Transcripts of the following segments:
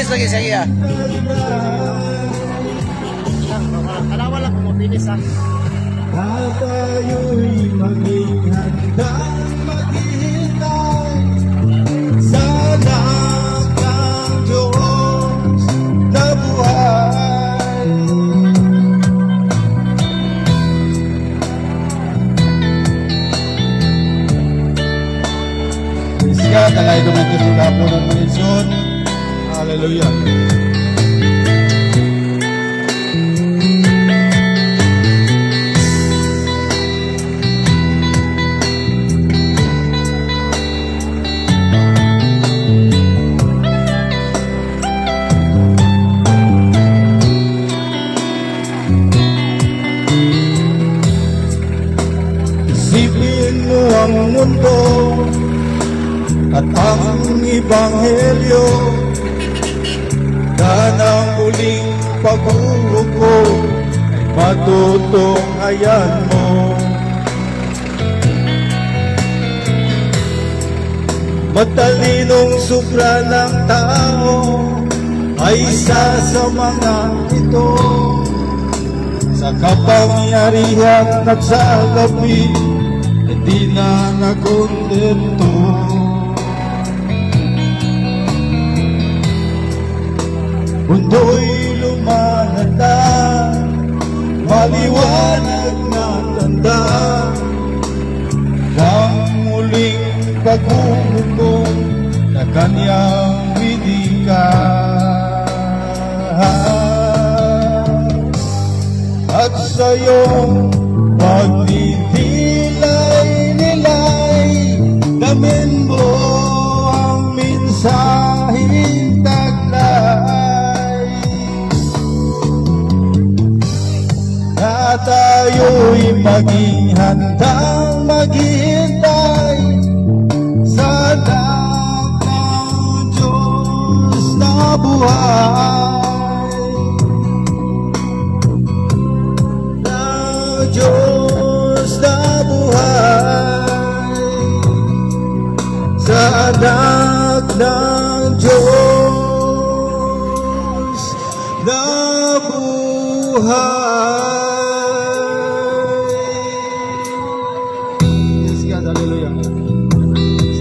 Bilis lagi sige ah. Kalawa lang kung mabilis ha. At tayo'y maging handang maghihintay sa anak ng Diyos na buhay. Praise God, alay dumito sila po ng Panginoon. Hallelujah. Isipin mo ang mundo at ang Ebanghelyo na ng muling pag-uupo ay matutunghayan mo. Matalinong supra ng tao ay isa sa mga ito, sa kapangyarihan at sa gabi hindi na nakondento. Mundo'y lumalata, maliwanag na tanda ng muling pag-uupo na kanyang winika. At sa'yong pagdidilay-nilay, damin mo ang mensaheng taglay. Na tayo'y maging handang maghihintay sa anak ng Diyos na buhay. Diyos na buhay, sa anak ng Diyos na buhay. Yes, God, hallelujah.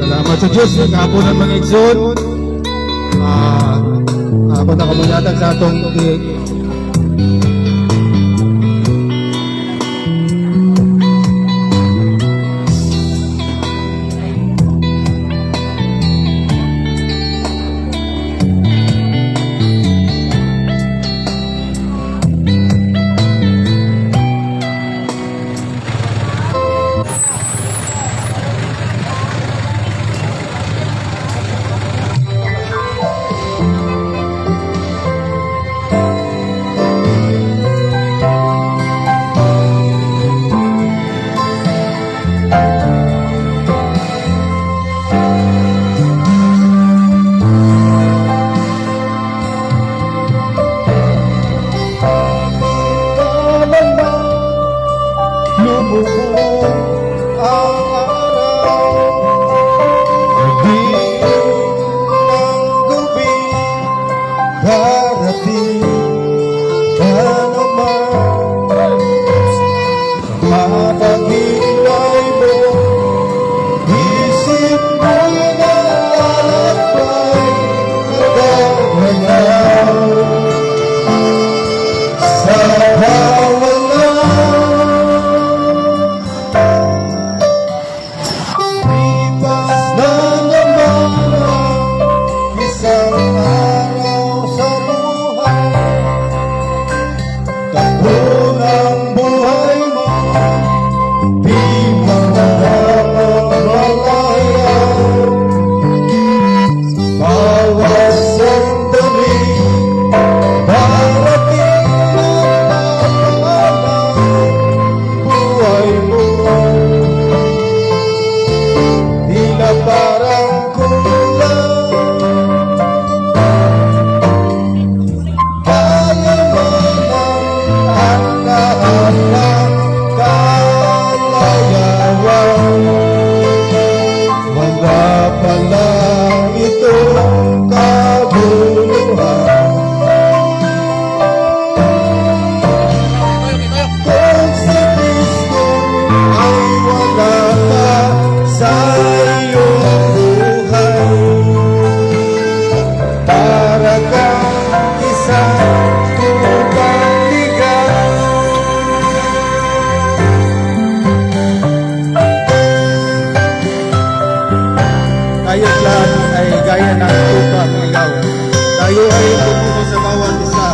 Salamat sa Diyos, kahapon ng mga igsoon. Ako nakamunyatag sa atong kalagayan ng tupa mga igaw. Tayo ay tumuko sa bawat isa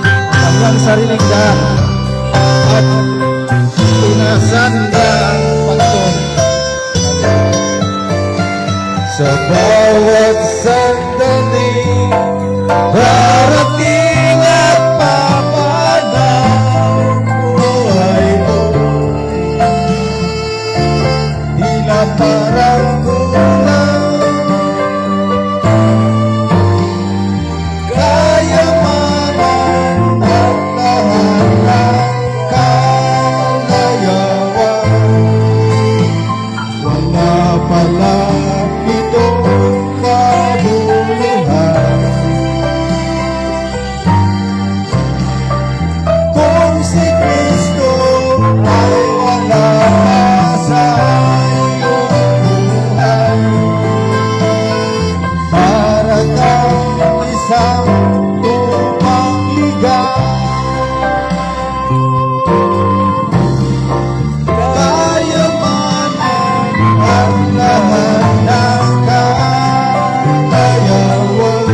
ang kanyang sariling daan at tunasan ng pagtong. Sa bawat sandali, darating at papanaw buhay mo. Tila parang kulang, kayamanan at lahat ng kalayawan. Wala pala itong kabuluhan kung si Kristo ay wala sa iyong buhay. Para kang isang tupang ligaw, kayamanan ang lahat ng kalayawan.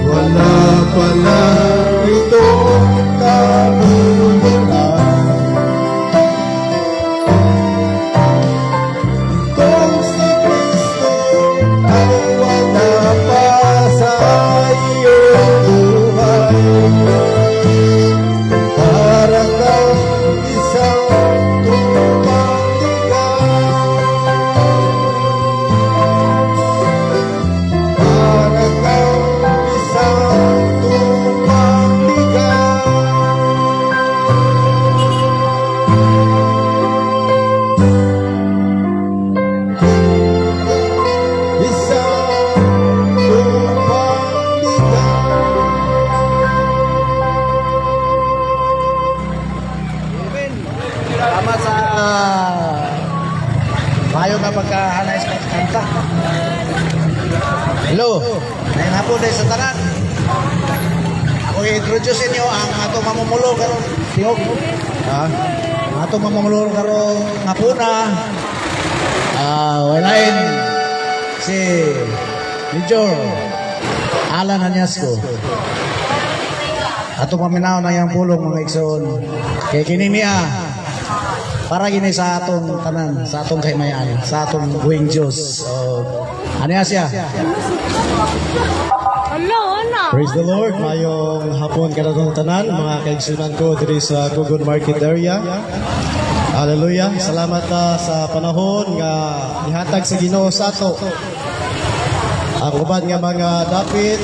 Wala pala itong kabuluhan kung si Kristo ay wala pa sa iyong buhay. Para kang isang tupang ligaw, para kang isang tupang ligaw. Isang tupang ligaw. Salamat sa mayo nga pagkahanay sa kanta. Hello, ngayon hapon dahil sa tanan. Ako i-introduce inyo ang atong mamumulo karon tihog. Ang atong mamumulo karon hapuna. Walain si Major Alan Anyasco. Atong paminaw na yang pulong mga igsoon. Kay kini niya para gini sa atong tanan, sa atong kaymayan, sa atong buwing Diyos. Ano yan siya? Praise the Lord. Mayong hapon kanatong tanan, mga kaigsunan ko diri sa Gugun Market area. Hallelujah. Salamat sa panahon nga ihatag sa Ginoo sa ato. Ang uban nga mga dapit,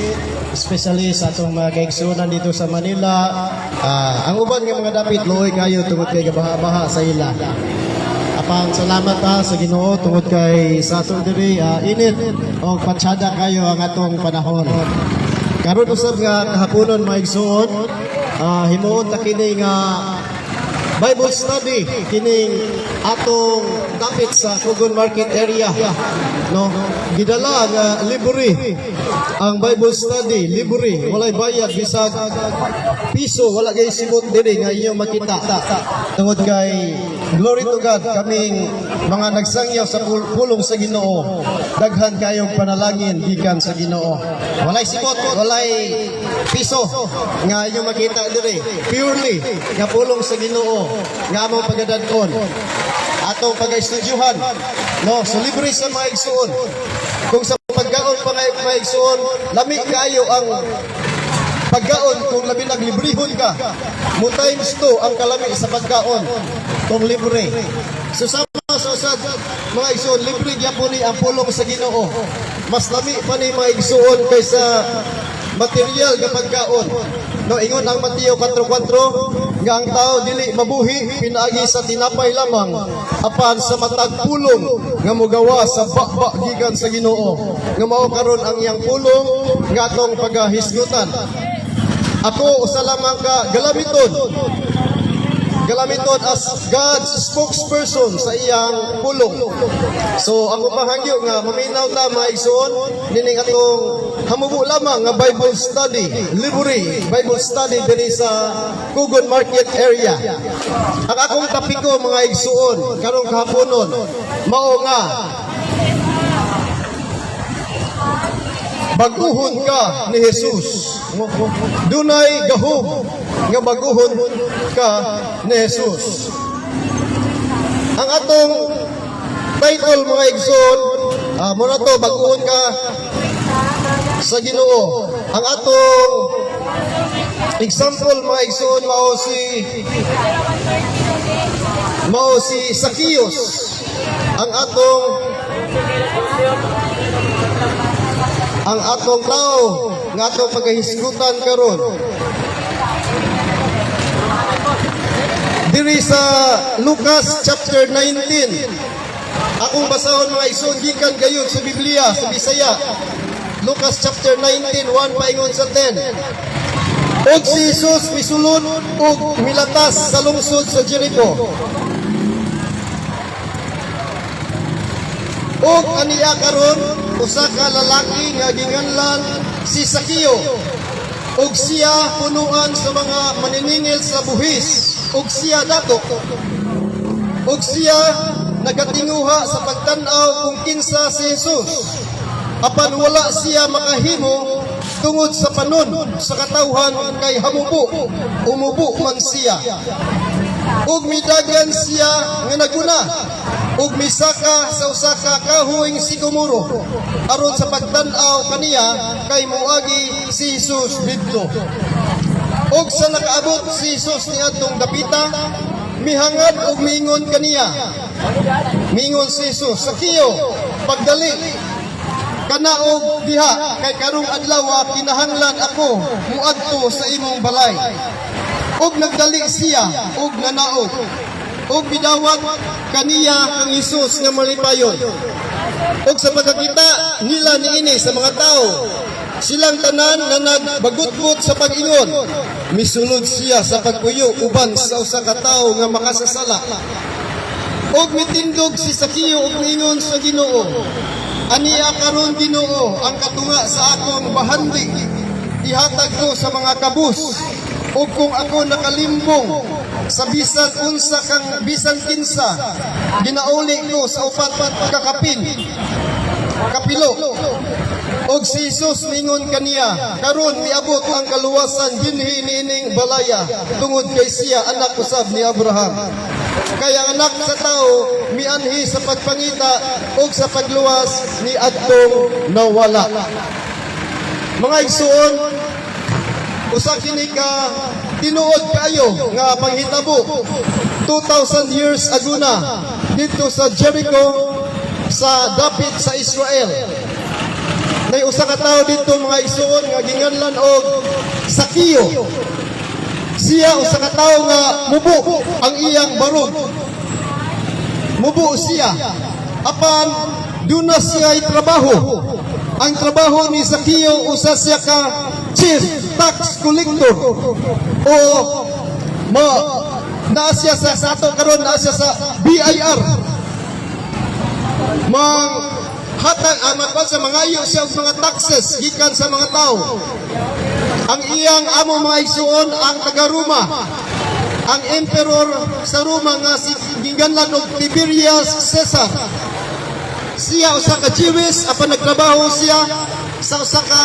especially sa atong mga kaigsunan dito sa Manila. Ang uban nga mga dapit luoy kayo tungod kay gabaha-baha sa ila. Apang salamat sa Ginoo tungod kay sa ato diri init o patsyada kayo ang atong panahon. Karon usab nga kahaponon mga igsuon, himuon ta kini nga Bible study kining atong dapit sa Gugun Market area, no, gidala nga libre ang Bible study, libre, walay bayad bisag piso, wala kay simot diri nga inyo makita. Tungod kay glory to God, kaming mga nagsangyaw sa pulong sa Ginoo, daghan kayong panalangin gikan sa Ginoo. Walay simot, walay piso nga inyo makita diri, purely nga pulong sa Ginoo nga among pagadadon atong pag-estudyuhan, no, so libre sa mga igsuon. Kung sa pagkaon pa mga igsuon, lami kayo ang pagkaon kung labi naglibrihon ka, mo times 2 ang kalami sa pagkaon kung libre. So sama sa usad mga igsuon, libre gyapon ni ang pulong sa Ginoo. Mas lami pa ni mga igsuon kaysa material nga pagkaon. No, ingon ang Mateo 4:4 nga ang tao dili mabuhi pinaagi sa tinapay lamang apan sa matag pulong nga mogawa sa bakba gikan sa Ginoo. Nga mao karon ang iyang pulong nga atong pagahisgutan. Ako usa lamang ka galamiton as God's spokesperson sa iyang pulong. So ako pahangyo nga maminaw ta mga igsoon nining atong hamubo lamang nga Bible study, libre Bible study diri sa Gugun Market area. Ang akong tapiko mga igsoon karong kahaponon mao nga baguhon ka ni Jesus. Dunay gahom nga baguhon ka ni Jesus. Ang atong title mga igsoon, muna to baguhon ka sa Ginoo. Ang atong example mga igsoon mao si Zacchaeus. Ang atong tao nga atong pagkahisgutan karon diri sa Lucas chapter 19. Akong basahon mga igsoon gikan gayud sa Biblia sa Bisaya. Lucas chapter 19, 1 paingon sa 10. Og si Jesus misulod og milatas sa lungsod sa Jericho. Og aniya karon usa ka lalaki nga ginganlan si Zacchaeus. Og siya punuan sa mga maniningil sa buhis. Og siya dato. Og siya nagatinguha sa pagtan-aw kung kinsa si Jesus. Apan wala siya makahimo tungod sa panon sa katawhan kay umubo man siya. Ug midagan siya nga naguna ug misaka sa usa ka kahoyng sikomoro aron sa pagtan-aw kaniya kay moagi si Jesus didto. Ug sa nakaabot si Jesus niadtong dapita, mihangad ug miingon kaniya. Miingon si Jesus, Zacchaeus, pagdali kana og diha kay karong adlaw kinahanglan ako muadto sa imong balay. Og nagdali siya og nanaog og bidawat kaniya ang Jesus nga malipayon. Og sa pagkakita nila niini sa mga tao, silang tanan na nagbagutbot sa pag-ingon, misulod siya sa pagpuyo uban sa usa ka tawo nga makasasala. Og mitindog si Zacchaeus og miingon sa Ginoo, aniya karon Ginoo ang katunga sa akong bahandi, ihatag ko sa mga kabus. O kung ako nakalimbong sa bisan unsa kang bisan kinsa, ginauli ko sa upat kapilo. Og si Jesus mingon kaniya, karon miabot ang kaluwasan dinhi niining balaya tungod kay siya anak usab ni Abraham. Kaya anak sa tao mianhi sa pagpangita og sa pagluwas ni adtong nawala. Mga igsoon, usa kini ka tinuod kayo nga panghitabo 2,000 years ago na dito sa Jericho sa dapit sa Israel. Nay usa ka tawo dito mga igsoon nga ginganlan og Zacchaeus. Siya usa ka tawo nga mubo ang iyang barog. Mubo siya. Apan duna siya trabaho. Ang trabaho ni Zacchaeus usa siya ka chief tax collector o naa siya sa ato karon naa siya sa BIR. Sa mangayo siya og mga taxes gikan sa mga tao. Ang iyang amo mga igsoon ang taga Roma, ang emperor sa Roma nga si ginganlan og Tiberius Caesar. Siya usa ka Jewish apan nagtrabaho siya sa usa ka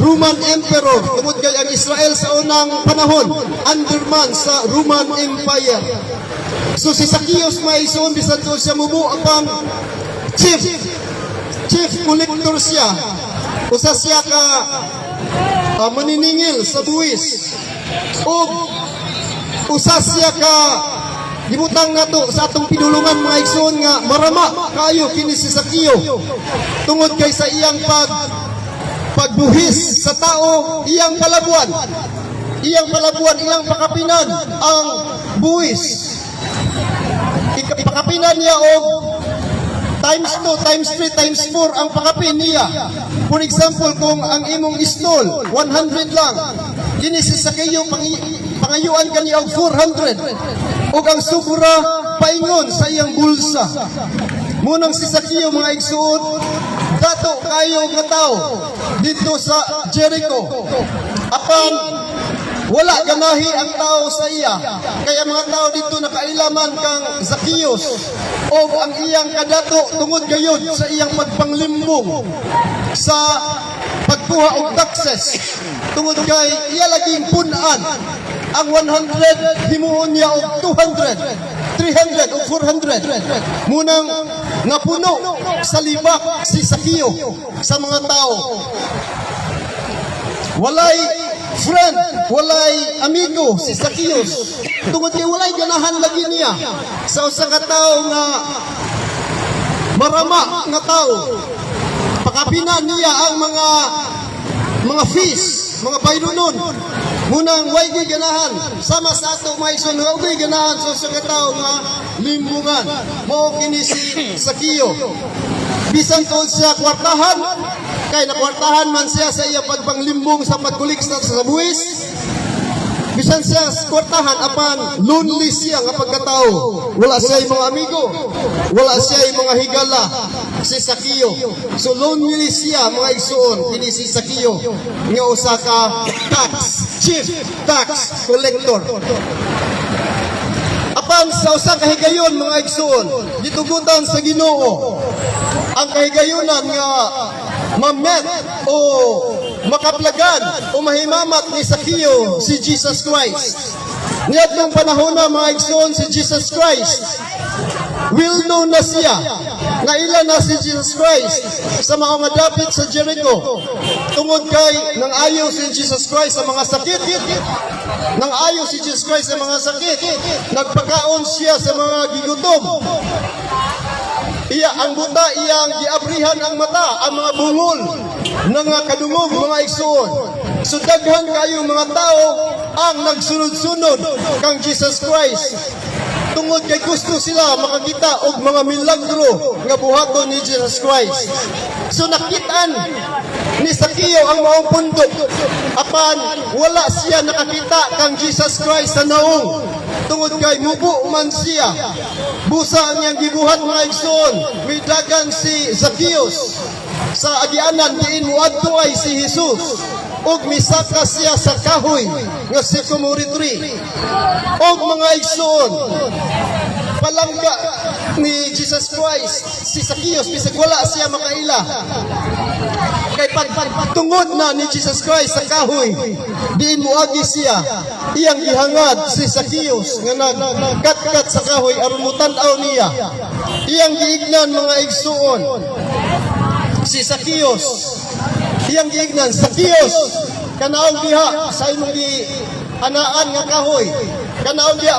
Roman Emperor. Tungod kay ang Israel sa unang panahon underman sa Roman Empire. So si Zacchaeus may isuon bisan doon siya mubo ang chief collector siya. Usa siya ka maniningil sa buwis. O usa siya ka gibutang nato sa atong pinulungan mga igsoon nga marama kayo kini si Zacchaeus. Tungod kay sa iyang pagbuhis sa tao, iyang palabuan, iyang pakapinan ang buwis. Ipakapinan niya og times 2, times 3, times 4 ang pakapin niya. For example, kung ang imong istol 100 lang, kini si Zacchaeus pangayuan kaniya og 400. Ug ang subura paingon sa iyang bulsa. Munang si Zacchaeus mga igsuon, dato kayo nga tao dito sa Jericho. Apan wala ganahi ang tao sa iya. Kaya mga tao dito nakailaman kang Zacchaeus o ang iyang kadato tungod gayud sa iyang pagpanglimbong sa pagkuha og taxes. Tungod kay iya laging punan ang 100 himuon niya og 200, 300 o 400. Munang napuno sa libak si Zacchaeus sa mga tao. Walay friend, walay amigo si Zacchaeus. Tungod kay walay ganahan lagi niya sa usa ka tawo nga marama nga tawo. Pakapinan niya ang mga fees, mga bayronon. Munang way ganahan sama sa ato mga ison nga way ganahan sa usa ka tawo nga limbungan. Mao kini si Zacchaeus. Bisan tungod siya kwartahan, kay nakwartahan man siya sa iya pagpanglimbong sa pagkuliksta sa buwis. Bisan siya sa kwartahan apan lonely siya nga pagkatao. Wala siya mga amigo, wala siya mga higala si Zacchaeus. So lonely siya mga igsoon kini si Zacchaeus nga usa ka chief tax collector. Apan sa usa ka higayon mga igsoon gitugutan sa Ginoo ang kahigayonan nga mamet o makaplagan o mahimamat ni Zacchaeus si Jesus Christ. Niadtong panahon na mga igsoon si Jesus Christ will know na siya nga ilan na si Jesus Christ sa mga madapit sa Jericho. Tungod kay nang ayaw si Jesus Christ sa mga sakit, nang ayaw si Jesus Christ sa mga sakit, nagpakaon siya sa mga gigutom. Iya ang buta, iyang giabrihan ang mata, ang mga bungol ng kadungog mga igsoon. So daghan kayo mga tao ang nagsunod-sunod kang Jesus Christ. Tungod kay gusto sila makakita og mga milagro nga buhaton ni Jesus Christ. So nakitaan ni Zacchaeus ang maong pundok. Apan wala siya nakakita kang Jesus Christ sa naong. Tungod kay mubo man siya. Busa niyang gibuhat mga igsoon. May dagan si Zacchaeus sa agianan diin muadto ay si Jesus. Og misaka siya sa kahoy nga sycamore tree. Og mga igsoon, palangga ni Jesus Christ si Zacchaeus bisag wala siya makaila. Kay pagtungod na ni Jesus Christ sa kahoy, diin muagi siya. Iyang gihangad si Zacchaeus nga nagkatkat sa kahoy aron mutan-aw niya. Iyang giignan mga igsoon si Zacchaeus. Iyang giignan, Zacchaeus, kanaon diha sa imong anaan nga kahoy. Kanaon diha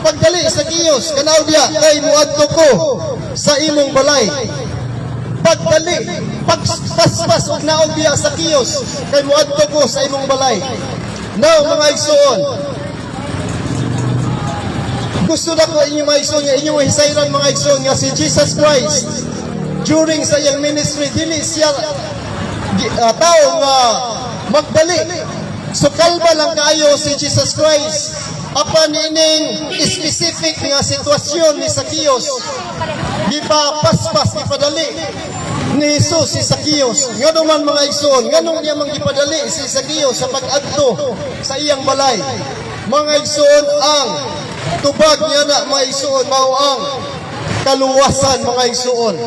pagdali Zacchaeus, kanaon diha kay muadto ko sa imong balay. Pagdali, pagpaspas og naon diha Zacchaeus, kay muadto ko sa imong balay. Now mga igsoon, gusto na ko inyong mga igsoon, inyong hisayran mga igsoon nga si Jesus Christ during sa iyang ministry, dili siya tao nga magdali. So kalba lang kayo si Jesus Christ apan ining specific nga sitwasyon ni Zacchaeus. Di pa paspas ipadali ni Jesus si Zacchaeus. Ngano man mga igsoon, nganong niya mang ipadali si Zacchaeus sa pag-adto sa iyang balay. Mga igsoon, ang tubag niya na mga igsoon mao ang kaluwasan mga igsoon.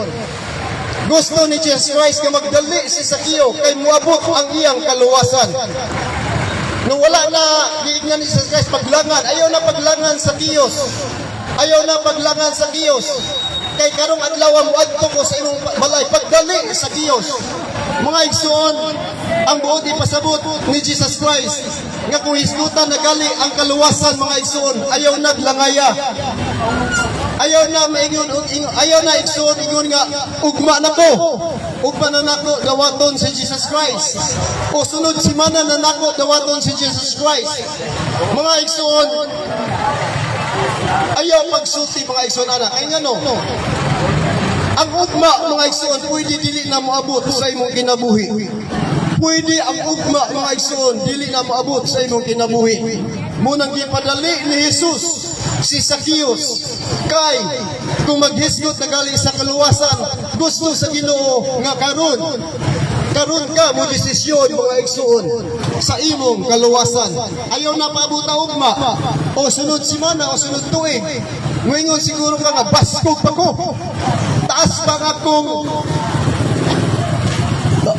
Gusto ni Jesus Christ nga magdali si Zacchaeus kay muabot ang iyang kaluwasan. Nung wala na giignan ni Jesus Christ paglangan, ayaw na paglangan sa Zacchaeus. Ayaw na paglangan sa Zacchaeus. Kay karong adlaw mo adto ko sa imong balay pagdali sa Zacchaeus. Mga igsoon, ang buot ipasabot ni Jesus Christ nga kung hisgutan nagali ang kaluwasan mga igsoon, ayaw naglangaya. Ayaw na maingon, ayaw na igsoon ingon nga ugma nako. Ugma na nako dawaton si Jesus Christ. O sunod semana na nako dawaton si Jesus Christ. Mga igsoon, ayaw pagsulti mga igsoon ana. Kay ngano? Ang ugma mga igsoon pwede dili na moabot sa imong kinabuhi. Pwede ang ugma mga igsoon dili na moabot sa imong kinabuhi. Munang gipadali ni Jesus si Zacchaeus kay kung maghisgot na gali sa kaluwasan, gusto sa Ginoo nga karon karon ka mo desisyon mga igsuon sa imong kaluwasan. Ayaw na paabuta ugma o sunod semana o sunod tuig. Ngayon siguro ka nga baskog pa ko. Taas pa nga akong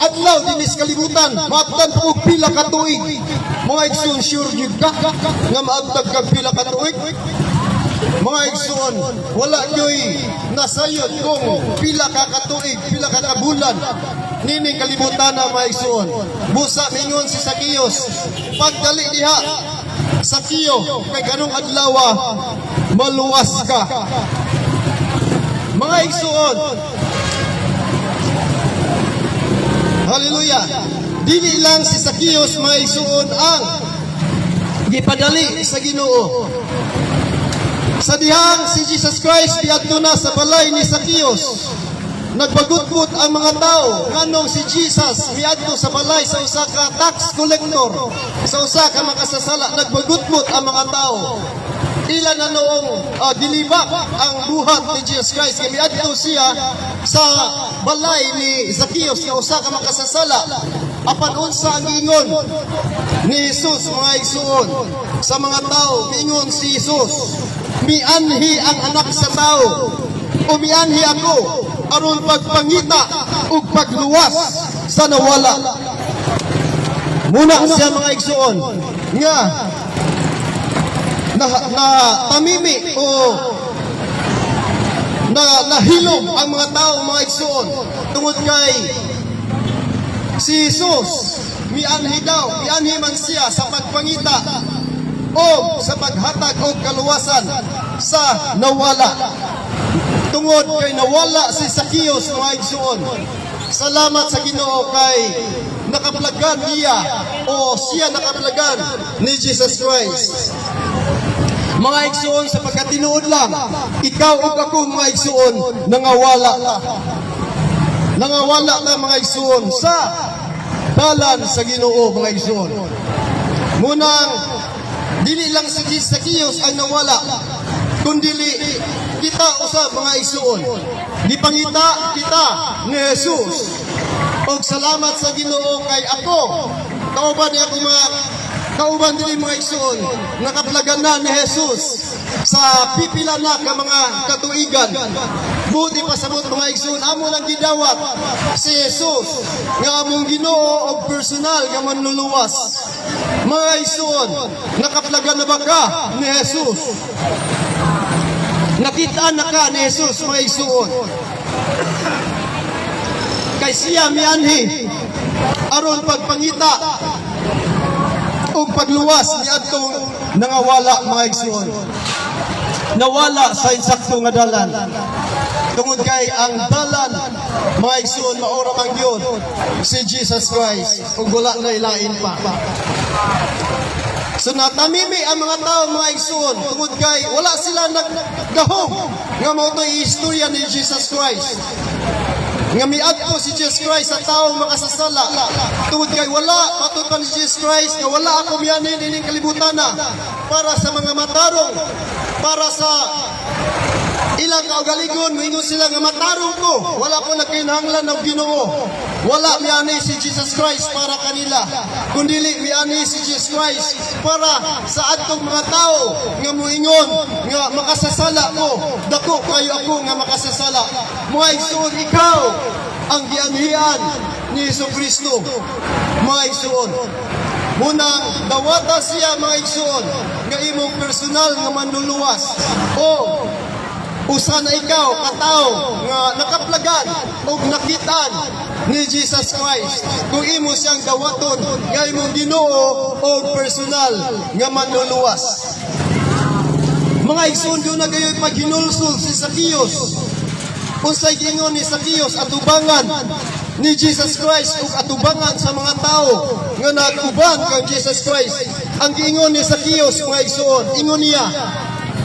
adlaw dinis kalibutan, maabtan po pila ka tuig. Mga igsoon, sure gyud ka nga maabtan ka pila ka tuig. Mga igsoon, wala yoy nasayod kung pila ka katuig, pila ka kabulan. Nini kalibutan na mga igsoon. Busa mingon si Zacchaeus, pagdali diha Zacchaeus, kay kanong adlaw maluwas ka. Mga igsoon, hallelujah. Dili lang si Zacchaeus mga igsuon ang gipadali sa Ginoo. Sa dihang si Jesus Christ diadto na sa balay ni Zacchaeus. Nagbagutbot ang mga tao nganong si Jesus miadto sa balay sa usa ka tax collector, sa usa ka makasasala. Nagbagutbot ang mga tao. Ila na noong dilibak ang buhat ni Jesus Christ. Miadto siya sa balay ni Zacchaeus nga usa ka makasasala. Apan unsa ang ingon ni Jesus mga igsuon sa mga tao? Miingon si Jesus, mianhi ang anak sa tao o mianhi ako aron pagpangita ug pagluwas sa nawala. Muna siya mga igsuon nga na tamimi o nahilom ang mga tao mga igsuon tungod kay si Jesus mianhi man siya sa pagpangita o sa paghatag o kaluwasan sa nawala. Tungod kay nawala si Zacchaeus mga igsuon, salamat sa Ginoo kay nakaplagan niya o siya nakaplagan ni Jesus Christ. Mga igsuon, sa pagkatinuod lang, ikaw ug ako mga igsuon nangawala na mga igsuon sa dalan sa Ginoo mga igsuon. Munang dili lang si Zacchaeus ang nawala, kundi kita usab mga igsuon. Gipangita kita ni Jesus. Og salamat sa Ginoo kay ako kauban niya ako mga kauban dili mga igsuon nakaplagan na ni Jesus sa pipila na ka mga katuigan. Buti pa sabot mga igsuon amo lang gidawat si Jesus nga among Ginoo og personal nga manluluwas. Mga igsuon, nakaplagan na ba ka ni Jesus? Nakita na ka ni Jesus mga igsuon? Kay siya mianhi aron pagpangita o pagluwas ni adtong nangawala mga igsuon. Nawala sa insakto nga dalan. Tungod kay ang dalan mga igsuon maura mang Dios si Jesus Christ ug wala na ilain pa. So natamimi ang mga tao mga igsuon tungod kay wala sila naggahom nga mao toy istorya ni Jesus Christ. Nga miadto si Jesus Christ sa taong makasasala. Tungod kay wala patod pa ni Jesus Christ nga wala ako miyanin ining kalibutan na para sa mga matarong, para sa ilang kaugaligon, moingon sila nga matarong ko. Wala ko nagkinahanglan ng Ginoo. Wala miyani si Jesus Christ para kanila. Kundi miyani si Jesus Christ para sa adtong mga tao nga moingon nga makasasala ko. Dako kayo ako nga makasasala. Mga igsuon, ikaw ang gianhian ni Jesucristo. Mga igsuon, munang dawata siya mga igsuon nga imong personal nga manluluwas o usa na ikaw katao nga nakaplagan o nakitaan ni Jesus Christ kung imo siyang dawaton nga imong Ginoo o personal nga manluluwas. Mga igsoon, doon na kayo'y paghinulsol si Zacchaeus. Unsay gingon ni Zacchaeus atubangan ni Jesus Christ ug atubangan sa mga tao nga nag-uban kang Jesus Christ. Ang giingon ni Zacchaeus mga igsoon, ingon niya,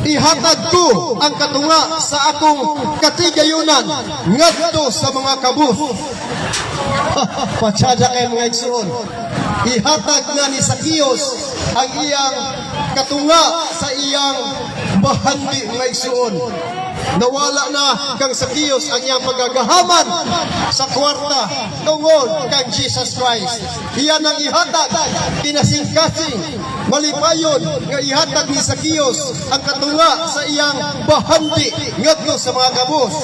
ihatag ko ang katunga sa akong katigayunan ngadto sa mga kabus. Patsada kay mga igsoon. Ihatag na ni Zacchaeus ang iyang katunga sa iyang bahandi mga igsoon. Nawala na kang Zacchaeus ang iyang pagagahaman sa kwarta tungod kang Jesus Christ. Iyan ang ihatag kinasing-kasing malipayon nga ihatag ni Zacchaeus ang katunga sa iyang bahandi ngadto sa mga kabos.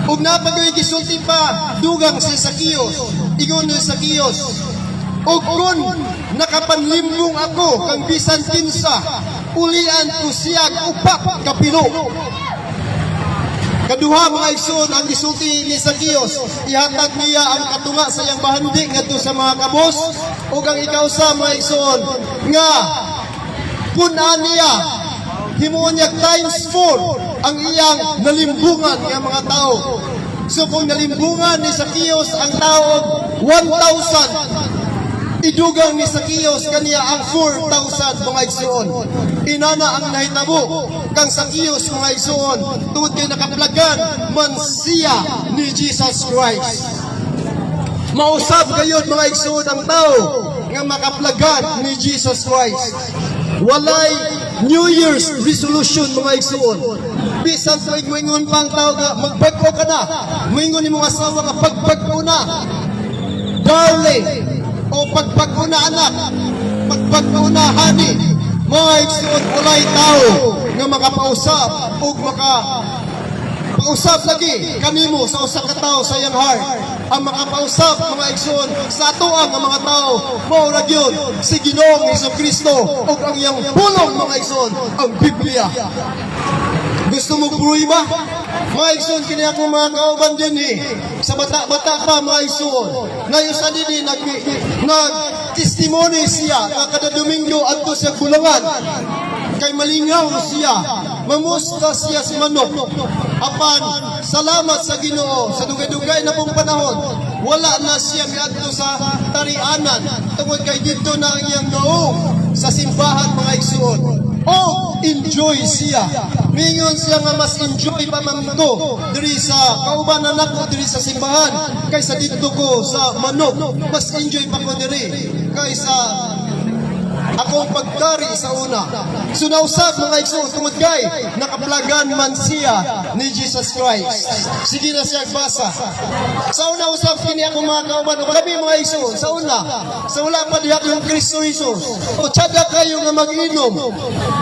Ug napagay gisulti pa dugang si Zacchaeus, ingon ni Zacchaeus, ug kun nakapanlimbong ako kang bisan kinsa, ulian ko siyag upat ka pilo. Kaduha mga igsoon ang gisulti ni Zacchaeus, ihatag niya ang katunga sa iyang bahandi ngadto sa mga kabos, ug ang ikausa mga igsoon nga punan niya himuon niya times 4 ang iyang nalimbungan nga mga tao. So kung nalimbungan ni Zacchaeus ang tao 1,000, idugang ni Zacchaeus kaniya ang 4,000 mga igsoon. Inana ang nahitabo kang Zacchaeus mga igsoon tungod kay nakaplagan man siya ni Jesus Christ. Mausab gayud mga igsoon ang tao nga makaplagan ni Jesus Christ. Walay New Year's resolution mga igsoon. Bisan tuig moingon pang tao nga magbag-o ka na, moingon ni mga asawa nga pagbag-o na, darling, o pagpag-o na anak, pagpag-o na honey. Mga igsoon, walay tao nga makapausap o makapausap lagi kanimo sa usa ka tao sa iyang heart. Ang makapausap mga igsoon sa atoang nga mga tao mao ra gyud si Ginoong Hesukristo ug ang iyang pulong mga igsoon ang Biblia. Gusto mo pruiba? Mga igsoon, kini ako mga kauban din sa bata-bata pa mga igsoon. Ngayon sa dini nag-testimony siya na kada Domingo adto sa Bulangan. Kay malingaw siya, mamusta siya sa manok. Apan, salamat sa Ginoo sa dugay-dugay na pong panahon. Wala na siya miadto sa tarianan tungod kay dito na ang iyang gaong sa simbahan mga igsoon. Enjoy siya. Mingon siya nga mas enjoy pa man ko diri sa kaubanan nako diri sa simbahan kaysa dito ko sa manok. Mas enjoy pa ko diri kaysa akong pagkari sa una. So nausap mga igsoon tungod kay nakaplagan man siya ni Jesus Christ. Sige na siya basa. Sa una usap kini ako mga kauban, o kami mga igsoon sa una. Sa wala pa diha yung Kristo Jesus. O tiyaga kayo nga mag-inom.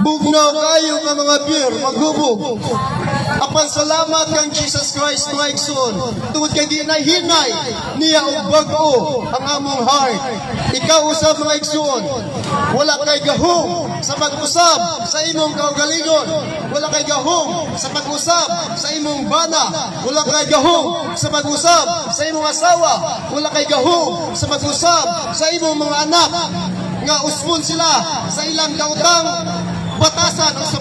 Bugnaw kayo nga mga beer, maghubog. Apan salamat kang Jesus Christ mga igsoon. Tungod kay ginay-hinay niya og bag-o ang among heart. Ikaw usab mga igsoon. Wala kay gahom sa pag-usab sa imong kaugalingon. Wala kay gahom sa pag-usab sa imong bana. Wala kay gahom sa pag-usab sa imong asawa. Wala kay gahom sa pag-usab sa imong mga anak nga usmon sila sa ilang daotang batasan o sa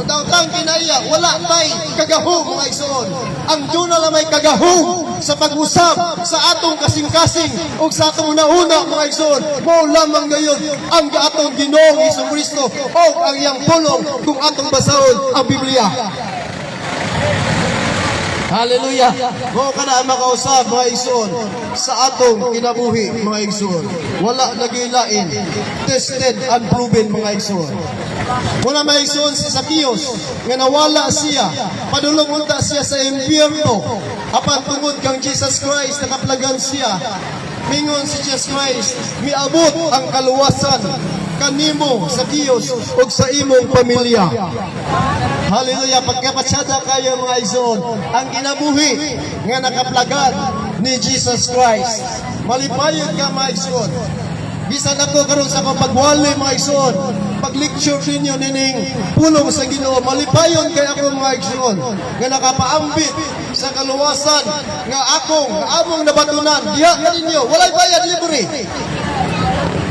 daotang kinaiya. Wala tay kagahom mga igsoon. Ang duna na may kagahom sa pag-usap sa atong kasing-kasing o sa atong una-una mga igsoon, mao lamang ngayon ang atong Ginoong Hesukristo o ang iyang pulong kung atong basahon ang Biblia. Hallelujah. Mao kana makausab mga igsoon sa atong kinabuhi mga igsoon. Wala nagilain, tested and proven mga igsoon. Muna mga igsoon si Zacchaeus nga nawala siya, padulong unta siya sa impyerno. Apan tungod kang Jesus Christ nakaplagan siya. Mingon si Jesus Christ, miabot ang kaluwasan kanimo Zacchaeus ug sa imong pamilya. Hallelujah. Pagkapatsada kayo mga igsoon, ang kinabuhi nga nakaplagan ni Jesus Christ. Malipayod ka mga igsoon. Bisan ako karon sa pagwali mga igsoon, pag-lecture ninyo nining pulong sa Ginoo, malipayon kay ako mga igsoon nga nakapaambit sa kaluwasan nga among nabatunan. Diha ka ninyo, walay bayad, libre.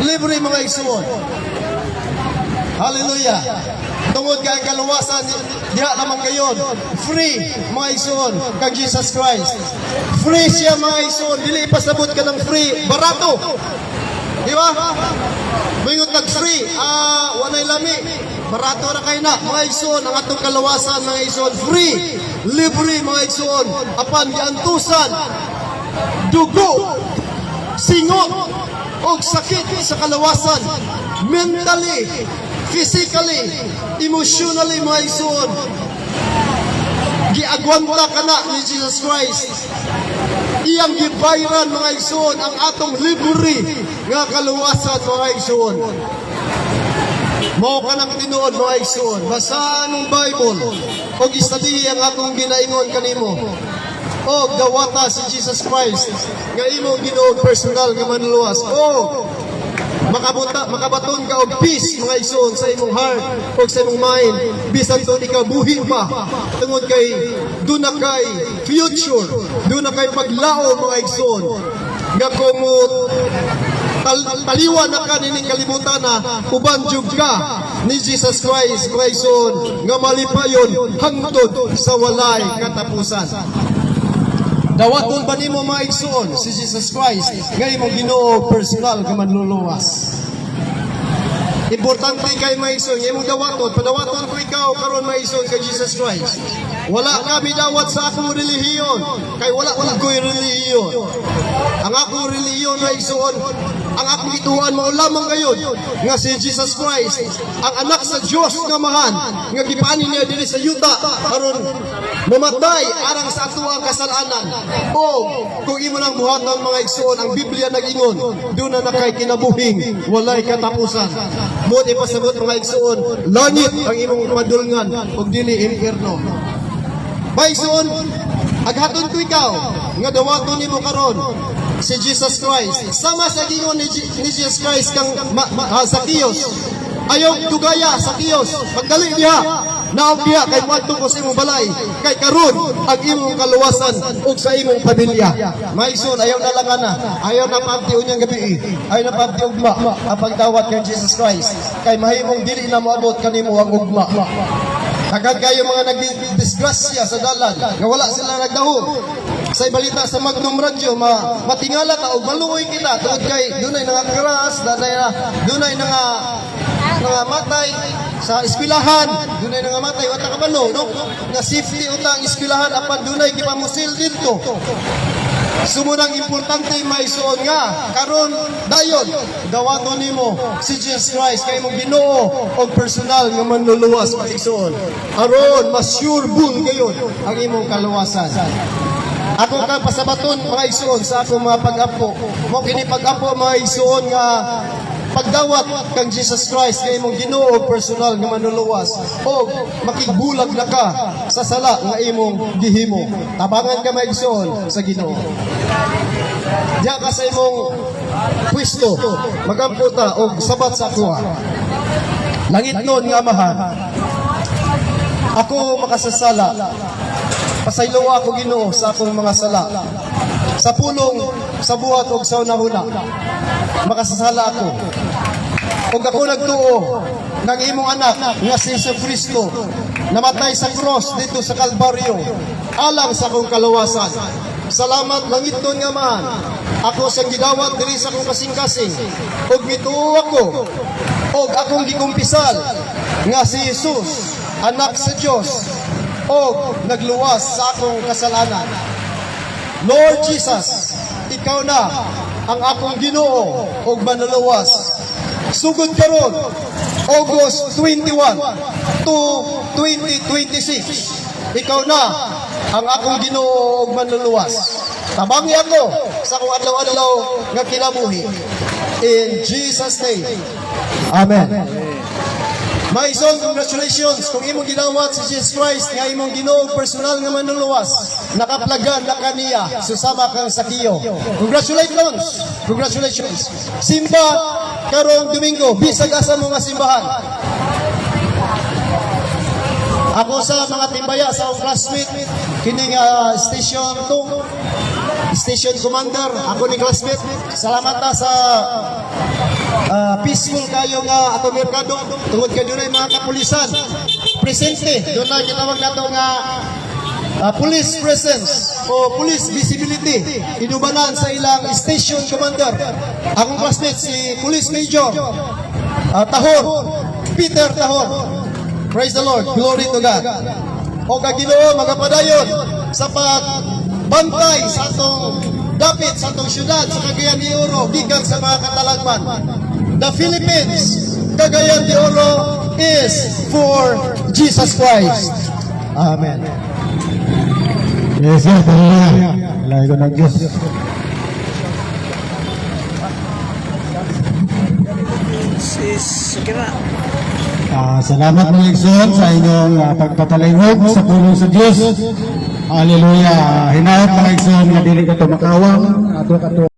Libre mga igsoon. Hallelujah. Tungod kay kaluwasan diha lamang gayon. Free mga igsoon kang Jesus Christ. Free siya mga igsoon, dili ipasabot ka ng free, barato. Di ba? Mayroon nag-free, walay lami. Barato ra kay na, mga igsoon, ang atong kalawasan, mga igsoon, free, libre, mga igsoon, apan giantusan, dugo, singot, o sakit sa kalawasan, mentally, physically, emotionally, mga igsoon. giagwanta kana ni Jesus Christ. Iyang gibayran mga igsoon ang atong libre nga kaluwasan mga igsoon. Mao kanang tinuod mga igsoon. Basahan ang Bible o istadihi ang akong ginaingon kanimo. O gawata si Jesus Christ nga imong Ginoo personal nga manluwas. O makabaton ka og peace mga igsoon sa imong heart o sa imong mind bisan to ikaw buhi pa tungod kay duna kay future, duna kay paglao mga igsoon nga kung taliwan na ka nining kalibutan na uban jud ka ni Jesus Christ mga igsoon nga malipayon hangtod sa walay katapusan. Dawaton ba nimo mga igsoon si Jesus Christ nga imong Ginoo personal nga manluluwas? Importante kay mga igsoon, imong dawaton, padawaton ko ikaw karon mga igsoon kay Jesus Christ. Wala ka midawat sa akong relihiyon, kay wala ko'y relihiyon. Ang akong relihiyon mga igsoon, ang akong ituan mao lamang gayon nga si Jesus Christ, ang anak sa Dios nga mahan, nga gipani niya diri sa yuta aron mamatay arang sa ato ang kasalanan. O kung imo nang buhaton mga igsoon, ang Biblia nag-ingon, doon na kay kinabuhing walay katapusan. Buti pasabot mga igsoon, langit ang imong madulngan ug dili impierno. Mga igsoon, aghaton ko ikaw nga dawaton nimo karon si Jesus Christ. Sama sa gingon ni Jesus Christ kang Zacchaeus. Ayaw tugaya Zacchaeus, pagdali diha. Naog diha kay muadto ko sa imong balay. Kay karon ang imong kaluwasan ug sa imong pamilya. Maison ayaw na lang ana. Ayaw na pabti unyang gabi. Ayaw na pabti ugma ang pagdawat kay Jesus Christ. Kay mahimong dili na moabot kanimo ang ugma. Agad kayo mga nagdisgrasya sa dalan nga wala sila nagdahom. Sa ibalita sa Magnum Radio, matingala ta og maluoy kita tungod kay dunay nangakras, dunay nangamatay sa eskwelahan, dunay nangamatay wa ta kabalo, no? Nga safety utang eskwelahan apan dunay gipamusil didto. Sumunang importante maisuon nga karon dayon dawaton nimo si Jesus Christ kay imong Ginoo og personal nga manluluwas maisuon. Aron mas sure bull gayon ang imong kaluwasan. Ako ka pasabaton mga igsoon sa akong mga pag-apo. Mo kini pag-apo mga igsoon nga pagdawat kang Jesus Christ kay imong Ginoo personal nga manluluwas o makigbulag na ka sa sala nga imong gihimo. Tabangan ka mga igsoon sa Ginoo. Diya ka sa imong pwesto magamputa og sabat sa kuha. Langit nun nga Amahan, ako makasasala. Pasaylo ako Ginoo sa akong mga sala. Sa pulong, sa buhat ug sa unahuna. Makasasala ako. Ug ako nagtuo ng imong anak nga si Jesucristo namatay sa cross dito sa Kalbaryo alang sa akong kaluwasan. Salamat langit nun nga man. Ako sa gidawat diri sa akong kasing-kasing. Ug mituo ako og akong gikumpisal nga si Jesus, anak sa Dios, o nagluwas sa akong kasalanan. Lord Jesus, ikaw na ang akong Ginoo o manluluwas. Sugod karon August 21 to 2026, ikaw na ang akong Ginoo o manluluwas. Tabangi ako sa akong adlaw-adlaw nga kinabuhi. In Jesus' name, Amen. Maison, congratulations kung imong ginawat si Jesus Christ nga imong Ginoo personal nga manluluwas. Nakaplagan na kaniya susama kang Zacchaeus. Congratulations. Congratulations. Simba karong Domingo bisag asa mo nga simbahan. Ako sa mga timbaya sa akong classmate kining station 2, station commander, ako ni classmate. Salamat ta sa peaceful kayo nga ato merkado tungod kay dunay mga kapulisan presente, doon na gitawag nato nga police presence o police visibility inubanan sa ilang station commander. Akong classmate si Police Major Tahor, Peter Tahor. Praise the Lord, glory to God. O Ginoo magapadayon sa pagbantay sa atong dapit sa atong syudad sa Cagayan de Oro gikan sa mga katalagman. The Philippines, Cagayan de Oro is for Jesus Christ. Amen. Yes, yes, hallelujah. Lahi ko ng Diyos. Sige na. Salamat mga igsoon sa inyong pagpatalingog sa pulong sa Diyos. Hallelujah. Hinaot mga igsoon nga dili ka tumakawang ato